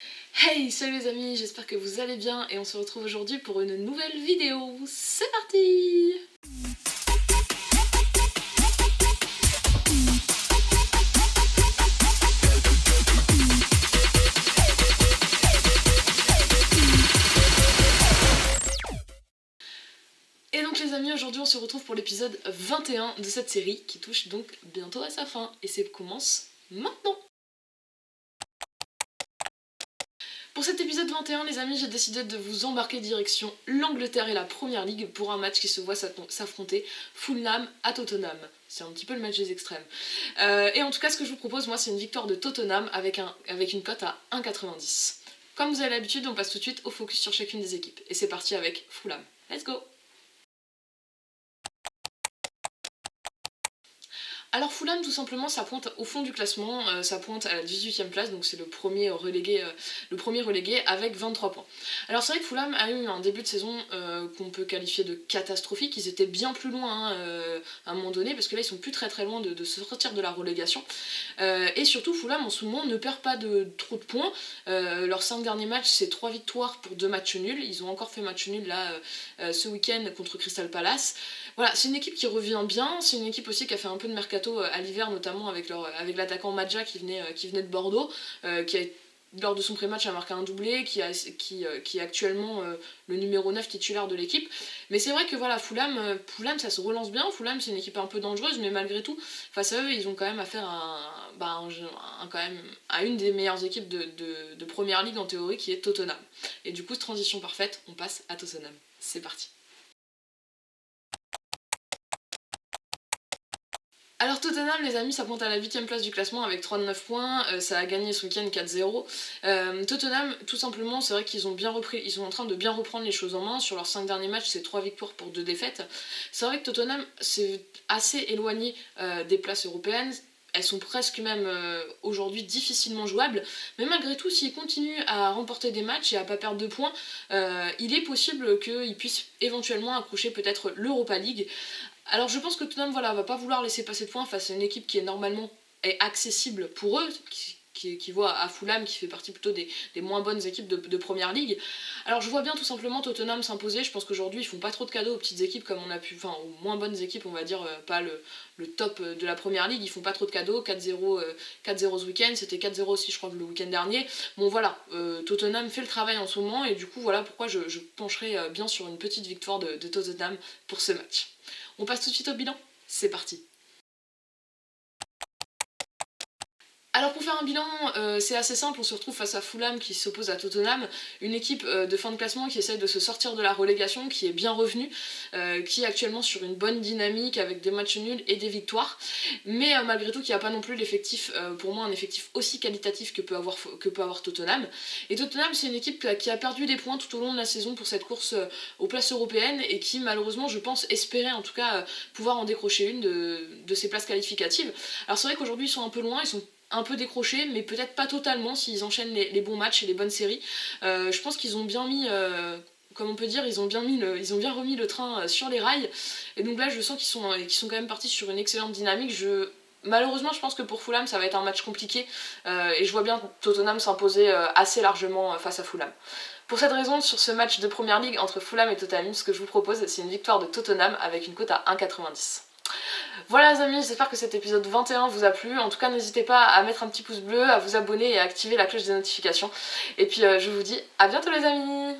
Hey, salut les amis, j'espère que vous allez bien et on se retrouve aujourd'hui pour une nouvelle vidéo. C'est parti! Et donc les amis, aujourd'hui on se retrouve pour l'épisode 21 de cette série qui touche donc bientôt à sa fin et c'est commence maintenant. Pour cet épisode 21 les amis, j'ai décidé de vous embarquer direction l'Angleterre et la Première Ligue pour un match qui se voit s'affronter Fulham à Tottenham. C'est un petit peu le match des extrêmes. Et en tout cas ce que je vous propose moi c'est une victoire de Tottenham avec une cote à 1,90. Comme vous avez l'habitude, on passe tout de suite au focus sur chacune des équipes. Et c'est parti avec Fulham. Let's go! Alors Fulham tout simplement ça pointe au fond du classement, ça pointe à la 18e place, donc c'est le premier relégué avec 23 points. Alors c'est vrai que Fulham a eu un début de saison qu'on peut qualifier de catastrophique, ils étaient bien plus loin à un moment donné, parce que là ils sont plus très très loin de se sortir de la relégation. Et surtout Fulham en ce moment ne perd pas trop de points, leurs 5 derniers matchs c'est 3 victoires pour 2 matchs nuls, ils ont encore fait match nul là ce week-end contre Crystal Palace. Voilà, c'est une équipe qui revient bien, c'est une équipe aussi qui a fait un peu de mercato à l'hiver, notamment avec l'attaquant Madja qui venait de Bordeaux, lors de son pré-match a marqué un doublé, qui est actuellement le numéro 9 titulaire de l'équipe. Mais c'est vrai que voilà, Fulham ça se relance bien, Fulham c'est une équipe un peu dangereuse, mais malgré tout, face à eux, ils ont quand même affaire à une des meilleures équipes de Première Ligue en théorie, qui est Tottenham. Et du coup, transition parfaite, on passe à Tottenham. C'est parti. Alors Tottenham les amis ça pointe à la 8ème place du classement avec 39 points, ça a gagné ce week-end 4-0. Tottenham tout simplement c'est vrai qu'ils ont bien repris, ils sont en train de bien reprendre les choses en main, sur leurs 5 derniers matchs c'est 3 victoires pour 2 défaites. C'est vrai que Tottenham c'est assez éloigné des places européennes, elles sont presque même aujourd'hui difficilement jouables, mais malgré tout s'ils continuent à remporter des matchs et à pas perdre de points, il est possible qu'ils puissent éventuellement accrocher peut-être l'Europa League. Alors je pense que Tottenham va pas vouloir laisser passer de points face à une équipe qui est normalement accessible pour eux, qui voit à Fulham qui fait partie plutôt des moins bonnes équipes de Première Ligue. Alors je vois bien tout simplement Tottenham s'imposer, je pense qu'aujourd'hui ils font pas trop de cadeaux aux petites équipes comme on a pu, enfin aux moins bonnes équipes on va dire, pas le top de la Première Ligue, ils font pas trop de cadeaux, 4-0 ce week-end, c'était 4-0 aussi je crois le week-end dernier. Bon voilà, Tottenham fait le travail en ce moment et du coup voilà pourquoi je pencherai bien sur une petite victoire de Tottenham pour ce match. On passe tout de suite au bilan, c'est parti. Alors pour faire un bilan, c'est assez simple, on se retrouve face à Fulham qui s'oppose à Tottenham, une équipe de fin de classement qui essaye de se sortir de la relégation, qui est bien revenue, qui est actuellement sur une bonne dynamique avec des matchs nuls et des victoires, mais malgré tout qui n'a pas non plus l'effectif, pour moi un effectif aussi qualitatif que peut avoir Tottenham. Et Tottenham c'est une équipe qui a perdu des points tout au long de la saison pour cette course aux places européennes et qui malheureusement je pense espérait en tout cas pouvoir en décrocher une de ces places qualificatives. Alors c'est vrai qu'aujourd'hui ils sont un peu loin, ils sont un peu décroché, mais peut-être pas totalement s'ils enchaînent les bons matchs et les bonnes séries. Je pense qu'ils ont bien mis, comme on peut dire, ils ont bien remis le train sur les rails. Et donc là, je sens qu'ils sont quand même partis sur une excellente dynamique. Malheureusement, je pense que pour Fulham, ça va être un match compliqué. Et je vois bien Tottenham s'imposer assez largement face à Fulham. Pour cette raison, sur ce match de Première Ligue entre Fulham et Tottenham, ce que je vous propose, c'est une victoire de Tottenham avec une cote à 1,90. Voilà les amis, j'espère que cet épisode 21 vous a plu. En tout cas, n'hésitez pas à mettre un petit pouce bleu, à vous abonner et à activer la cloche des notifications. Et puis je vous dis à bientôt les amis.